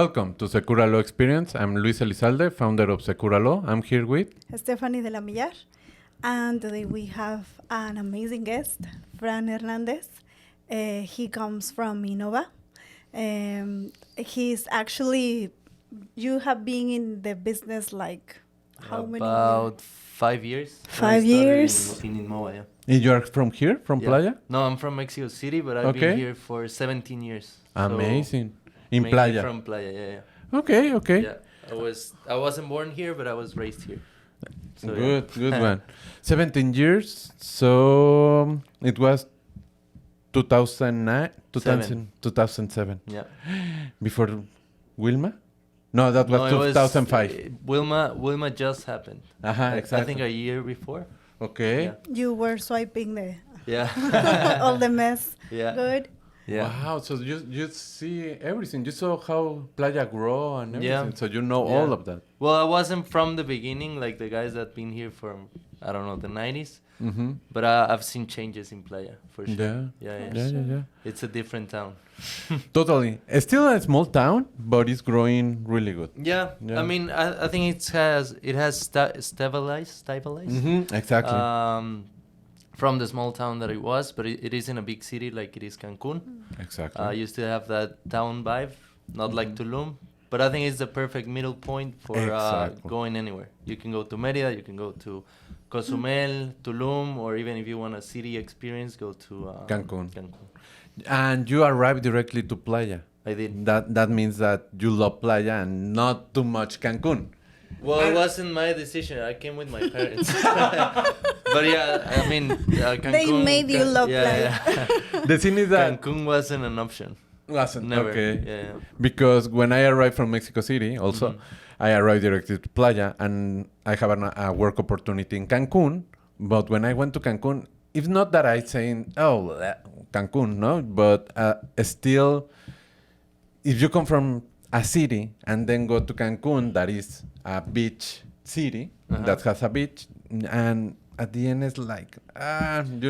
Welcome to Secura Law Experience. I'm Luis Elizalde, founder of Secura Law. I'm here with Stephanie de la Millar. And today we have an amazing guest, Hernández. He comes from Inmova. He's actually, you have been in the business like how many years? About 5 years. 5 years. In Inmova, yeah. And you are from here, from Playa? No, I'm from Mexico City, but I've been here for 17 years. Amazing. In mainly Playa? From Playa, yeah. Okay. Yeah, I wasn't born here, but I was raised here. So, good one. 17 years, so it was 2007. Yeah. Before Wilma? No, that was 2005. Wilma just happened. Exactly. I think a year before. Okay. Yeah. You were swiping the Yeah. all the mess. Yeah. Good. Yeah. Wow, so you see everything. You saw how Playa grow and everything. Yeah. So you know all of that. Well, I wasn't from the beginning, like the guys that been here from, I don't know, the 90s. Mm-hmm. But I've seen changes in Playa, for sure. Yeah. Yeah. It's a different town. Totally. It's still a small town, but it's growing really good. Yeah. I mean, I think it has stabilized. Mm-hmm. Exactly. From the small town that it was, but it is in a big city like it is Cancun. Exactly. You still have that town vibe, not like Tulum. But I think it's the perfect middle point for going anywhere. You can go to Mérida, you can go to Cozumel, Tulum, or even if you want a city experience, go to Cancun. And you arrived directly to Playa. I did. That means that you love Playa and not too much Cancun. Well, it wasn't my decision. I came with my parents. But yeah, I mean, Cancun... They made you love Playa. Yeah. The thing is that... Cancun wasn't an option. Wasn't? Never. Okay. Yeah. Because when I arrived from Mexico City, also, I arrived directly to Playa, and I have a work opportunity in Cancun. But when I went to Cancun, it's not that I saying, Cancun, no? But still, if you come from a city and then go to Cancun, that is a beach city that has a beach, and at the end it's like, and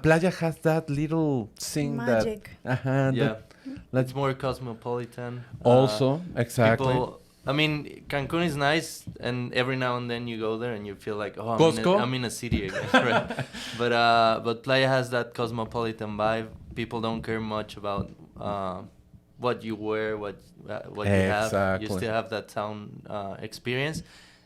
Playa has that little thing Magic. that... It's more cosmopolitan. Also, exactly. I mean, Cancun is nice, and every now and then you go there and you feel like, I'm in a city again. Right? But Playa has that cosmopolitan vibe. People don't care much about what you wear, what you have. You still have that town experience.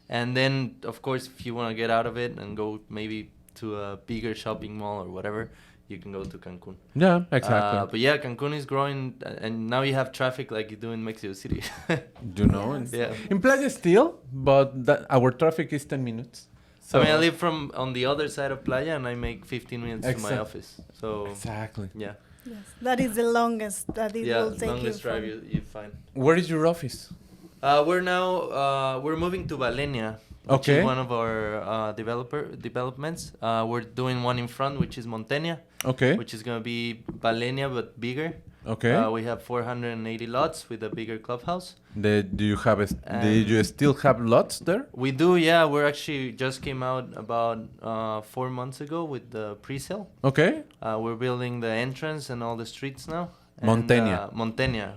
And then, of course, if you want to get out of it and go maybe to a bigger shopping mall or whatever, you can go to Cancun. Yeah, exactly. But yeah, Cancun is growing, and now you have traffic like you do in Mexico City. In Playa still, but our traffic is 10 minutes. So I mean, I live on the other side of Playa, and I make 15 minutes to my office. So exactly. Yeah. Yes, that is the longest that it will take longest drive you find. Where is your office? We're moving to Valenia, which is one of our developments. We're doing one in front, which is Montenia. Okay. Which is gonna be Valenia but bigger. Okay. We have 480 lots with a bigger clubhouse. Do you still have lots there? We do, yeah. We're actually just came out about 4 months ago with the pre-sale. Okay. We're building the entrance and all the streets now. Montenia,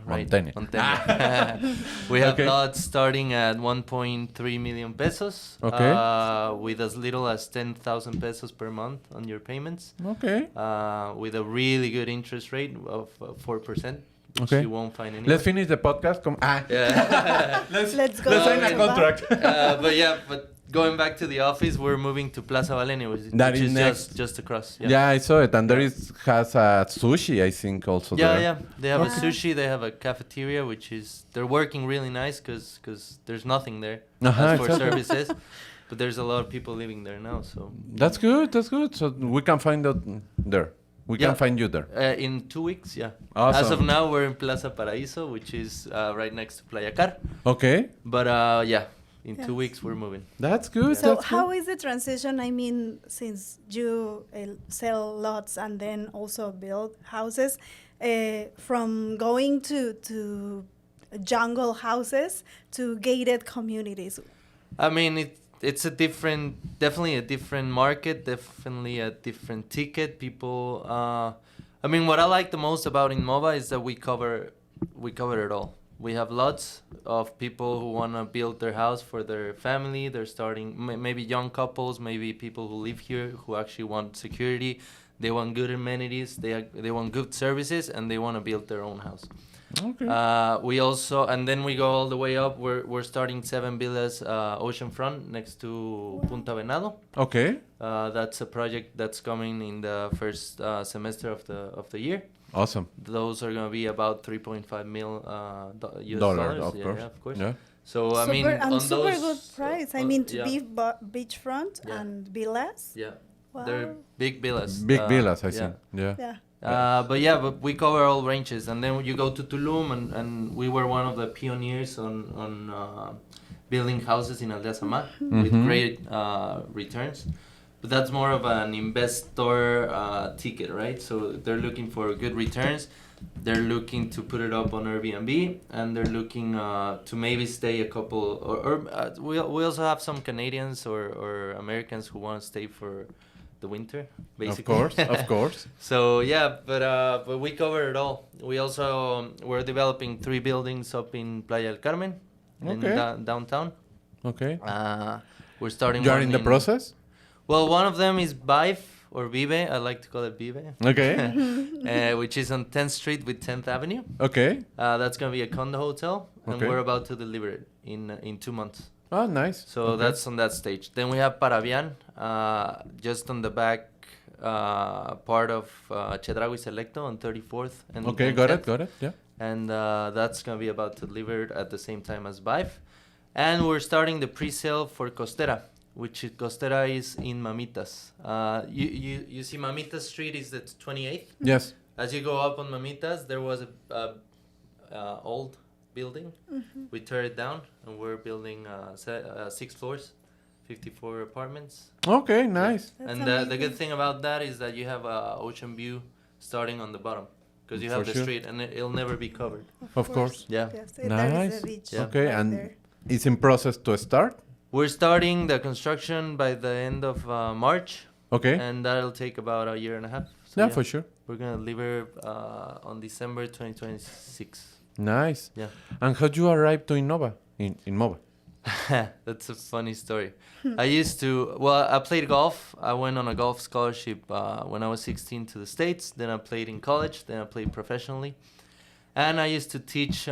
right? Montenia. We have lots starting at 1.3 million pesos. Okay. With as little as 10,000 pesos per month on your payments. Okay. With a really good interest rate of 4%. Okay. You won't find anywhere. Let's finish the podcast. Yeah. Let's go. Let's sign a contract. But going back to the office, we're moving to Plaza Valenia, which is just across. Yeah, I saw it, and there has a sushi, I think, also. Yeah. They have a sushi. They have a cafeteria, they're working really nice because there's nothing there as for services. But there's a lot of people living there now, so that's good. So we can find out there. We can find you there. In 2 weeks, yeah. Awesome. As of now, we're in Plaza Paraíso, which is right next to Playa Car. Okay. But in 2 weeks, we're moving. That's good. So how is the transition? I mean, since you sell lots and then also build houses, from going to jungle houses to gated communities? I mean, it's definitely a different market, definitely a different ticket. People, I mean, what I like the most about Inmova is that we cover it all. We have lots of people who want to build their house for their family. They're starting, maybe young couples, maybe people who live here who actually want security. They want good amenities. They want good services, and they want to build their own house. Okay. We also, and then we go all the way up. We're starting 7 villas oceanfront next to Punta Venado. Okay. That's a project that's coming in the first semester of the year. Awesome. Those are going to be about 3.5 mil US Dollars, dollars. of course. Yeah, of course. Yeah. So super, I mean, on super those, good price. I mean, to yeah. be beachfront Yeah. and villas. Yeah, Wow. they're big villas. Big villas, I yeah. see. Yeah. Yeah. But we cover all ranges, and then you go to Tulum, and we were one of the pioneers on building houses in Aldea Samar with great returns. But that's more of an investor ticket, right? So they're looking for good returns. They're looking to put it up on Airbnb, and they're looking to maybe stay a couple. We also have some Canadians or Americans who want to stay for the winter, basically. Of course. So yeah, but we cover it all. We also we're developing 3 buildings up in Playa del Carmen, in downtown. Okay. We're starting. You are one in the process? Well, one of them is Vive or Vive. I like to call it Vive. Okay. Which is on 10th Street with 10th Avenue. Okay. That's gonna be a condo hotel, and Okay. we're about to deliver it in 2 months. Oh, nice. So Okay. that's on that stage. Then we have Parabian, just on the back part of Chedraui Selecto on 34th. And Okay, and got 10th. it, got it. Yeah. And that's going to be about to deliver at the same time as Vive. And we're starting the pre-sale for Costera, which Costera is in Mamitas. You see Mamitas Street is the 28th. Yes. As you go up on Mamitas, there was a old building. We tore it down, and we're building 6 floors, 54 apartments. Okay, nice. That's And the amazing. good thing about that is that you have a ocean view starting on the bottom, because you have For the sure. street, and it'll never be covered. Of course. Yeah. Yes, there is Nice. the beach. Yeah. Okay, right and there. it's in process to start? We're starting the construction by the end of March, Okay. and that'll take about a year and a half. So Yeah, for sure. We're gonna deliver on December 2026. Nice. Yeah. And how you arrived to Inmova? In Inmova. That's a funny story. I played golf. I went on a golf scholarship when I was 16 to the States. Then I played in college. Then I played professionally. And I used to teach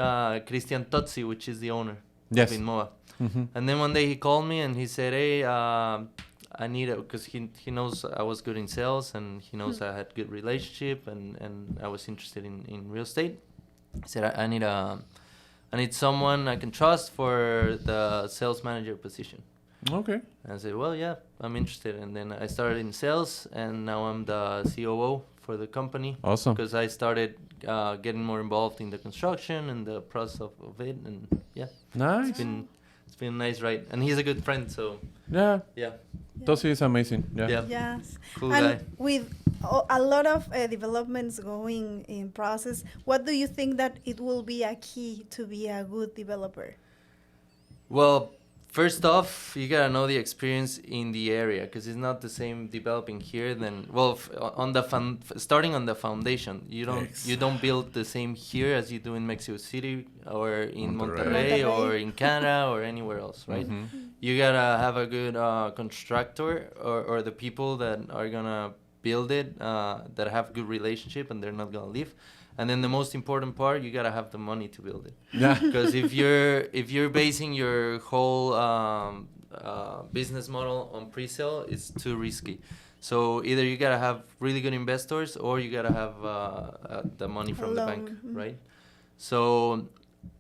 Christian Tozzi, which is the owner Yes. of Inmova. Mm-hmm. And then one day he called me and he said, hey, I need it, because he knows I was good in sales, and he knows I had good relationship, and I was interested in real estate. He said, I need someone I can trust for the sales manager position. Okay. And I said, well, yeah, I'm interested. And then I started in sales, and now I'm the COO for the company. Awesome. Because I started getting more involved in the construction and the process of it, and yeah, Nice. it's been a nice ride. And he's a good friend, so Yeah. yeah, Tosi is amazing. Yeah. yeah, Yes. cool And guy. with a lot of developments going in process, what do you think that it will be a key to be a good developer? Well, first off, you gotta know the experience in the area, because it's not the same developing here than on the starting on the foundation. You don't build the same here as you do in Mexico City or in Monterrey or in Canada or anywhere else, right? Mm-hmm. You gotta have a good constructor or the people that are gonna build it that have good relationship and they're not gonna leave. And then the most important part, you gotta have the money to build it. Yeah. Because if you're basing your whole business model on pre-sale, it's too risky. So either you gotta have really good investors, or you gotta have the money from the bank, right? So,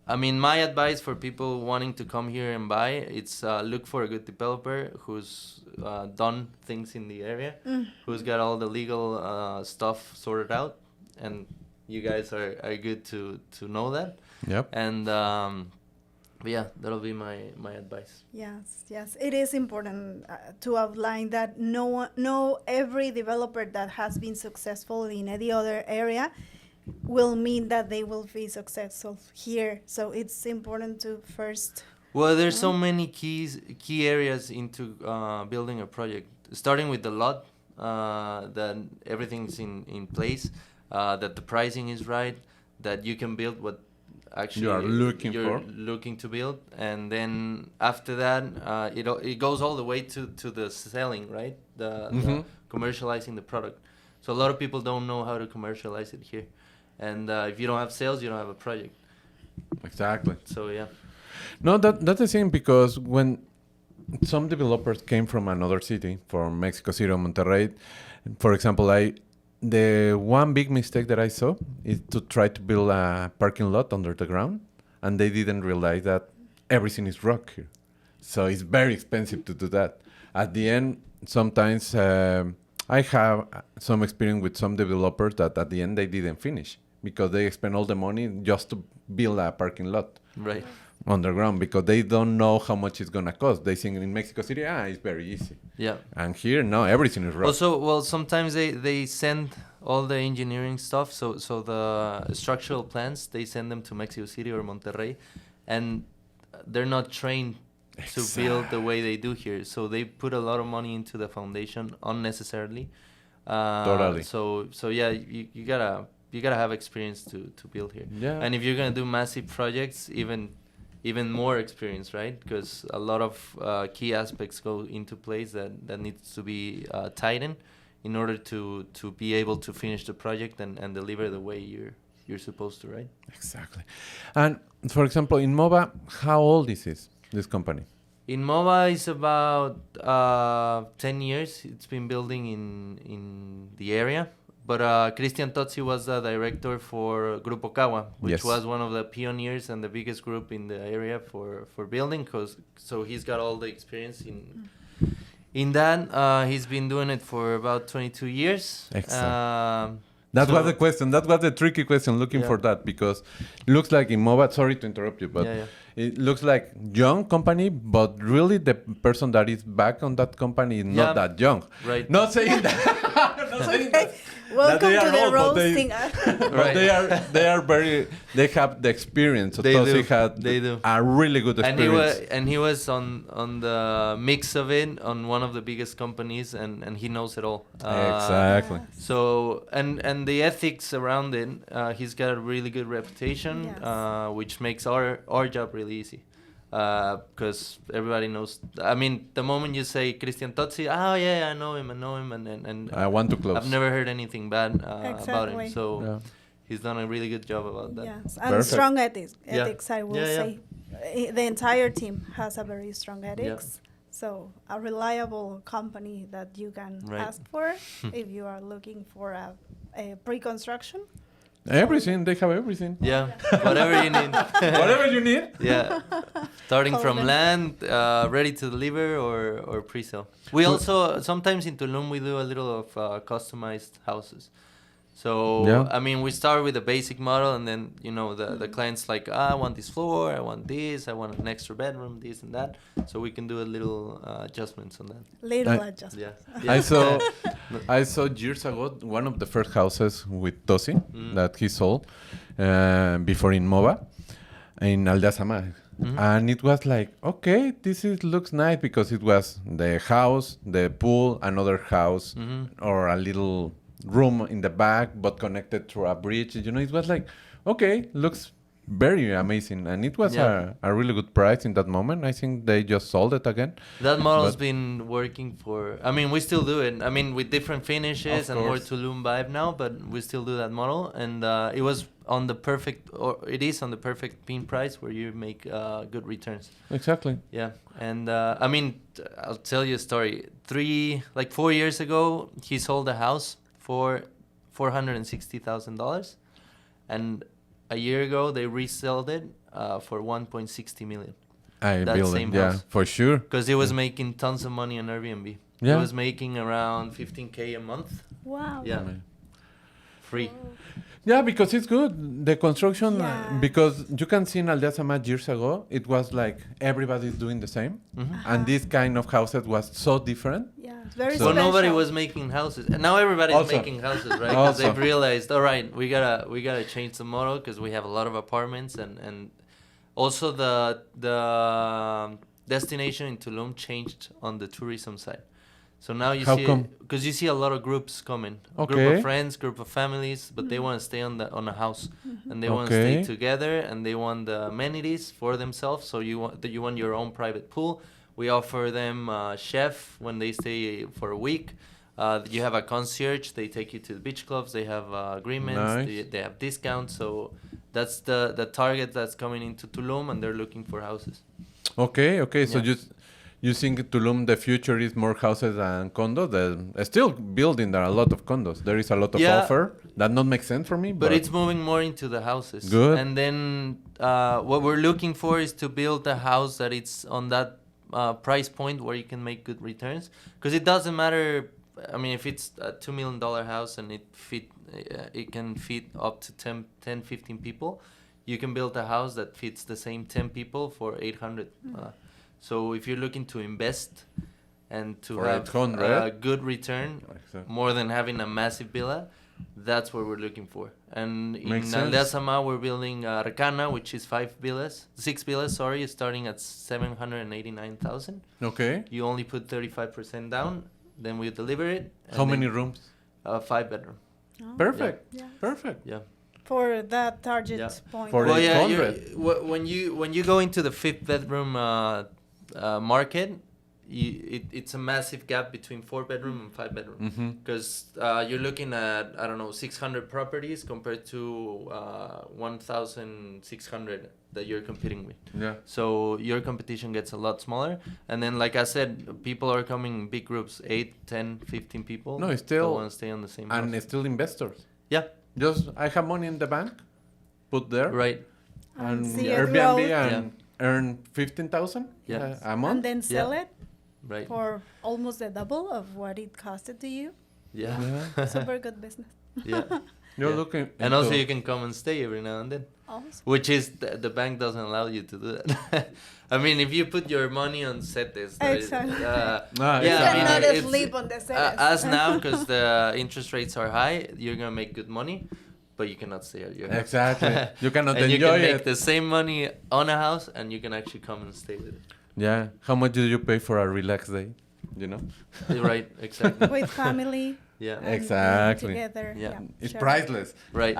I mean, my advice for people wanting to come here and buy, it's look for a good developer who's done things in the area, who's got all the legal stuff sorted out, and you guys are good to know that. Yep. And but yeah, that'll be my advice. Yes, it is important to outline that no every developer that has been successful in any other area will mean that they will be successful here. So it's important to first. Well, there's so many key areas into building a project. Starting with the lot, that everything's in place, that the pricing is right, that you can build what actually you're looking to build, and then after that it goes all the way to the selling, right? The commercializing the product. So a lot of people don't know how to commercialize it here, and if you don't have sales, you don't have a project. Exactly. So yeah. No, that's the thing, because when some developers came from another city, from Mexico City or Monterrey, for example, the one big mistake that I saw is to try to build a parking lot under the ground, and they didn't realize that everything is rock here. So it's very expensive to do that. At the end, sometimes I have some experience with some developers that at the end they didn't finish because they spent all the money just to build a parking lot. Right. Underground, because they don't know how much it's gonna cost. They think in Mexico City, it's very easy. Yeah. And here, no, everything is rough. Also, well, sometimes they send all the engineering stuff, so the structural plans, they send them to Mexico City or Monterrey, and they're not trained to build the way they do here. So they put a lot of money into the foundation unnecessarily. Totally. So yeah, you gotta have experience to build here. Yeah. And if you're gonna do massive projects, even more experience, right? Because a lot of key aspects go into place that needs to be tightened in order to be able to finish the project and deliver the way you're supposed to, right? Exactly. And for example, Inmova, how old is this company? Inmova is about 10 years. It's been building in the area. But Christian Tozzi was the director for Grupo Kawa, which was one of the pioneers and the biggest group in the area for building. So he's got all the experience in that. He's been doing it for about 22 years. Excellent. That was the question. That was the tricky question, looking for that, because it looks like Inmova, sorry to interrupt you, but it looks like young company, but really the person that is back on that company is not that young. Right. Not saying that. Not saying that. Welcome to the roasting. But they are very, they have the experience. So they do. A really good experience. And he was on the mix of it on one of the biggest companies, and he knows it all. Exactly. So and the ethics around it, he's got a really good reputation, which makes our job really easy. Because everybody knows. I mean, the moment you say Christian Tozzi, I know him, and I want to close. I've never heard anything bad about him. So he's done a really good job about that. Yes, and strong ethics. I will say, the entire team has a very strong ethics. Yeah. So a reliable company that you can ask for if you are looking for a pre-construction. Everything, they have everything. Yeah, whatever you need. Whatever you need. Yeah, starting from land, ready to deliver, or pre-sale. We also sometimes in Tulum we do a little of customized houses. So I mean, we start with a basic model, and then the client's like, I want this floor, I want this, I want an extra bedroom, this and that. So we can do a little adjustments on that. Little adjustments. Yeah. I saw years ago one of the first houses with Tosi that he sold before Inmova in Aldea Sama. And it was like, okay, looks nice, because it was the house, the pool, another house, or a little room in the back, but connected through a bridge. It was like, okay, looks very amazing. And it was a really good price in that moment. I think they just sold it again. That model's been working we still do it. I mean, with different finishes and more Tulum vibe now, but we still do that model. And it was on the perfect, or it is on the perfect pin price where you make good returns. Exactly. Yeah. And I'll tell you a story. 4 years ago, he sold a house for $460,000, and a year ago they resold it for $1.60 million. That same house. For sure. Because he was making tons of money on Airbnb. He was making around $15K a month. Wow. Yeah. Free. Yeah, because it's good. The construction, because you can see in Aldea Sama years ago, it was like everybody's doing the same. And this kind of houses was so different. Yeah, very special. So nobody was making houses. And now everybody's making houses, right? Because they've realized, all right, we gotta change the model, because we have a lot of apartments. And also the destination in Tulum changed on the tourism side. So now you How see, come? because you see a lot of groups coming, Okay. group of friends, group of families, but they want to stay on a house, and they want to stay Okay. together, and they want the amenities for themselves. So you want your own private pool. We offer them a chef when they stay for a week. You have a concierge. They take you to the beach clubs. They have agreements. Nice. They have discounts. So that's the target that's coming into Tulum, and they're looking for houses. Okay. So Yeah. you think Tulum, the future is more houses than condos? Still building there are a lot of condos. There is a lot of Yeah. offer. That not makes sense for me. But it's moving more into the houses. Good. And then what we're looking for is to build a house that it's on that price point where you can make good returns. Because it doesn't matter. I mean, if it's a $2 million house and it can fit up to 10, 15 people, you can build a house that fits the same 10 people for 800. So if you're looking to invest and to For have 800. a good return, Exactly. more than having a massive villa, that's what we're looking for. And Makes in sense. Aldea Sama, we're building Arcana, which is 6 villas, starting at 789,000. Okay. You only put 35% down, then we deliver it. and How many then, rooms? 5 bedroom. Oh, Perfect. yeah. Perfect. Yeah. For that target Yeah. point. For Well, yeah. 800. When you go into the 5th bedroom market, it's a massive gap between 4 bedroom and 5 bedroom. Mm-hmm. Because you're looking at 600 properties compared to 1,600 that you're competing with. Yeah. So your competition gets a lot smaller. And then, like I said, people are coming in big groups, 8, 10, 15 people. No, it's that still- want to stay on the same And house. still investors. Yeah, Just I have money in the bank, put there, right. and see it Airbnb grow. and earn 15,000 Yeah. a month. And then sell it Right. for almost the double of what it costed to you. Yeah. Yeah. Super good business. Yeah. You're Yeah. looking. And also into- you can come and stay every now and then. Awesome. Which is the bank doesn't allow you to do that. I mean, if you put your money on CETES, Exactly. yeah, You I mean, cannot it's- sleep on the set. as now, because the interest rates are high, you're gonna make good money, but you cannot stay at your house. Exactly. You cannot and you enjoy can make it. the same money on a house, and you can actually come and stay with it. Yeah. How much do you pay for a relaxed day? You know. Right, exactly. With family. Yeah, and Exactly. Together. Yeah. It's sure. priceless. right.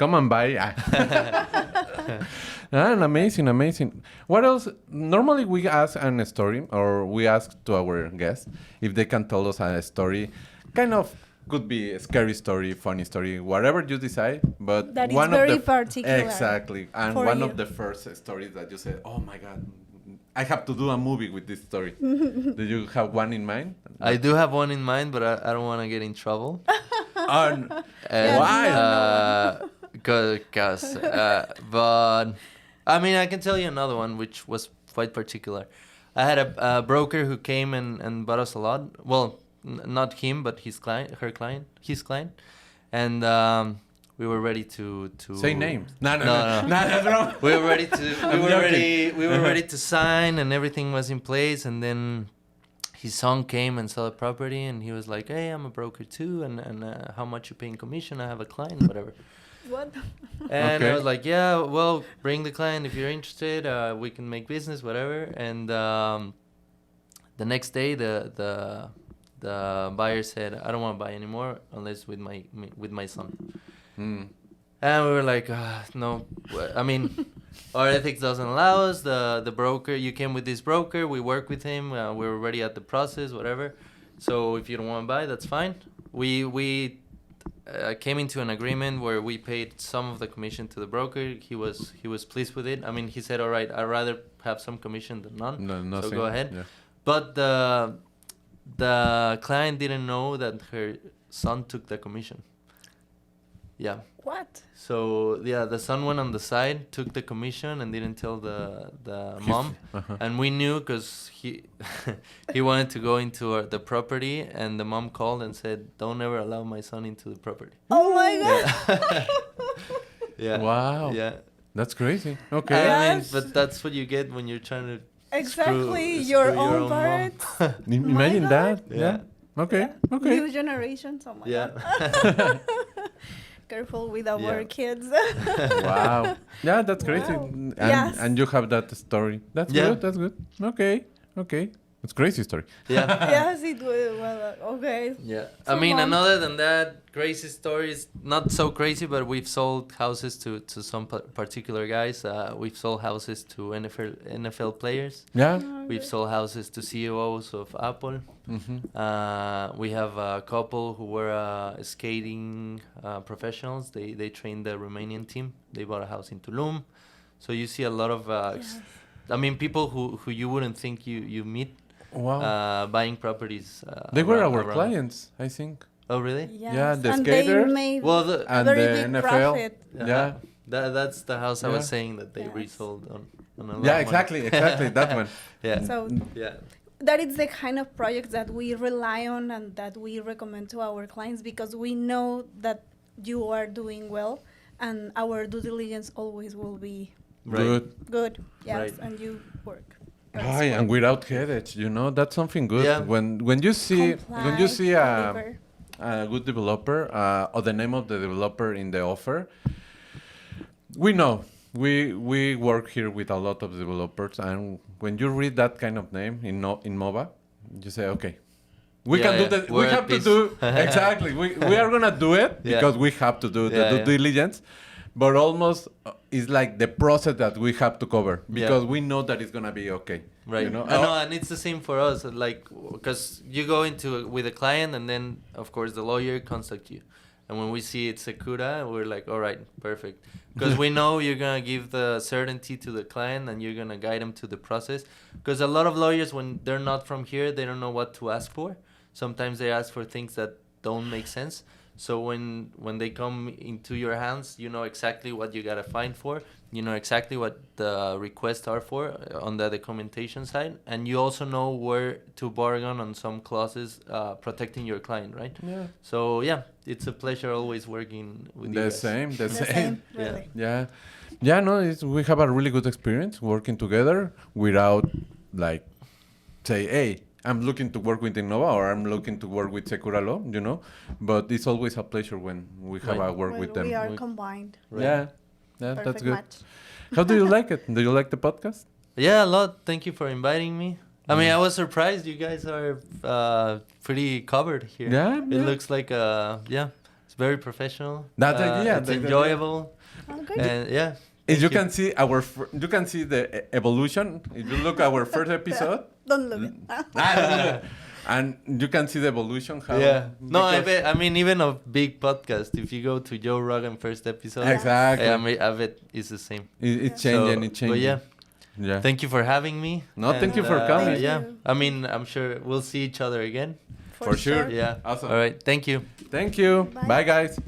Come and buy. Amazing. What else? Normally we ask a story, or we ask to our guests if they can tell us a story. Kind of could be a scary story, funny story, whatever you decide. But That is one very of the particular exactly, and for one you. of the first stories that you said, "Oh my God, I have to do a movie with this story." Do you have one in mind? I do have one in mind, but I don't want to get in trouble. And And, why? Because, but I mean, I can tell you another one which was quite particular. I had a broker who came and bought us a lot. Well, not him, but his client, his client, and we were ready to Say names. No, No. that's wrong. We were ready to I'm joking. we were ready to sign, and everything was in place, and then his son came and saw the property, and he was like, "Hey, I'm a broker too, and how much you pay in commission? I have a client, whatever." What? And Okay. I was like, "Yeah, well, bring the client if you're interested. We can make business, whatever." And the next day, the buyer said, "I don't want to buy anymore unless with my son." Mm. And we were like, no, I mean, our ethics doesn't allow us. The broker, you came with this broker, we work with him, we're already at the process, whatever. So if you don't want to buy, that's fine. We came into an agreement where we paid some of the commission to the broker. He was pleased with it. I mean, he said, all right, I'd rather have some commission than none. No, nothing. So go ahead. Yeah. But the client didn't know that her son took the commission. Yeah. What? So yeah, the son went on the side, took the commission, and didn't tell the mom. Uh-huh. And we knew because he wanted to go into the property, and the mom called and said, "Don't ever allow my son into the property." Oh my God. Yeah. Wow. Yeah. That's crazy. Okay. I mean, Yes. but that's what you get when you're trying to Exactly. screw Your your own own parts. Imagine God. that. Yeah. Yeah. Okay. Okay. New generation. Oh my Yeah. God. Careful with our Yeah. kids. Wow. Yeah, that's crazy. Wow. And Yes. and you have that story. That's Yeah. good. That's good. Okay. Okay. It's a crazy story. Yeah. Yes, it will. Well, okay. Yeah. So I mean, mom- and other than that, crazy stories, not so crazy, but we've sold houses to some particular guys. We've sold houses to NFL players. Yeah. We've sold houses to CEOs of Apple. We have a couple who were skating professionals. They trained the Romanian team. They bought a house in Tulum. So you see a lot of, I mean, people who you wouldn't think you meet. Wow. Buying properties. They were our around. clients, I think. Oh, really? Yes. Yeah, the and skaters. They made Well, And very the big NFL. profit. Yeah. That's the house I was Yeah. saying that they Yes. resold on a lot of Yeah, money. exactly, that one. Yeah. So Yeah. that is the kind of project that we rely on and that we recommend to our clients because we know that you are doing well and our due diligence always will be Right. Good. yes, Right. and you work. Aye, and without headaches, that's something good. Yeah. When you see Deliver. a good developer or the name of the developer in the offer, we know we work here with a lot of developers, and when you read that kind of name in Inmova, you say, okay, we Yeah, can do yeah. that. We're We at have to peace. do exactly. We are gonna do it Yeah. because we have to do the Yeah, due yeah. diligence. But almost it's like the process that we have to cover Yeah. because we know that it's gonna be okay. Right. You know? I know, and it's the same for us. Like, because you go into with a client, and then of course the lawyer contacts you, and when we see it's Sakura, we're like, all right, perfect, because we know you're gonna give the certainty to the client, and you're gonna guide them to the process. Because a lot of lawyers, when they're not from here, they don't know what to ask for. Sometimes they ask for things that don't make sense. So when they come into your hands, you know exactly what you gotta find for. You know exactly what the requests are for on the documentation side, and you also know where to bargain on some clauses protecting your client, right? Yeah. So yeah, it's a pleasure always working with you The guys. same. The same, Yeah. really. Yeah. Yeah, no, we have a really good experience working together without like say, hey, I'm looking to work with Inmova or I'm looking to work with Secura Law, but it's always a pleasure when we have Right. a work When with them. we are combined. Right. Yeah, that's Perfect good. match. How do you like it? Do you like the podcast? Yeah, a lot. Thank you for inviting me. I mean, I was surprised you guys are pretty covered here. Yeah, It yeah. looks like it's very professional. That's the idea, It's that's the enjoyable, Okay. and yeah. If you thank can see you can see the evolution. If you look our first episode, Don't look it. and you can see the evolution. How Yeah. No, I because- bet. I mean, even a big podcast. If you go to Joe Rogan first episode, Exactly. I bet it's the same. It's changing. So, It's changing. But yeah, Yeah. thank you for having me. No, thank you And, for coming. Thank Yeah, you. I mean, I'm sure we'll see each other again. For sure. Yeah. Awesome. All right. Thank you. Thank you. Bye. Bye guys.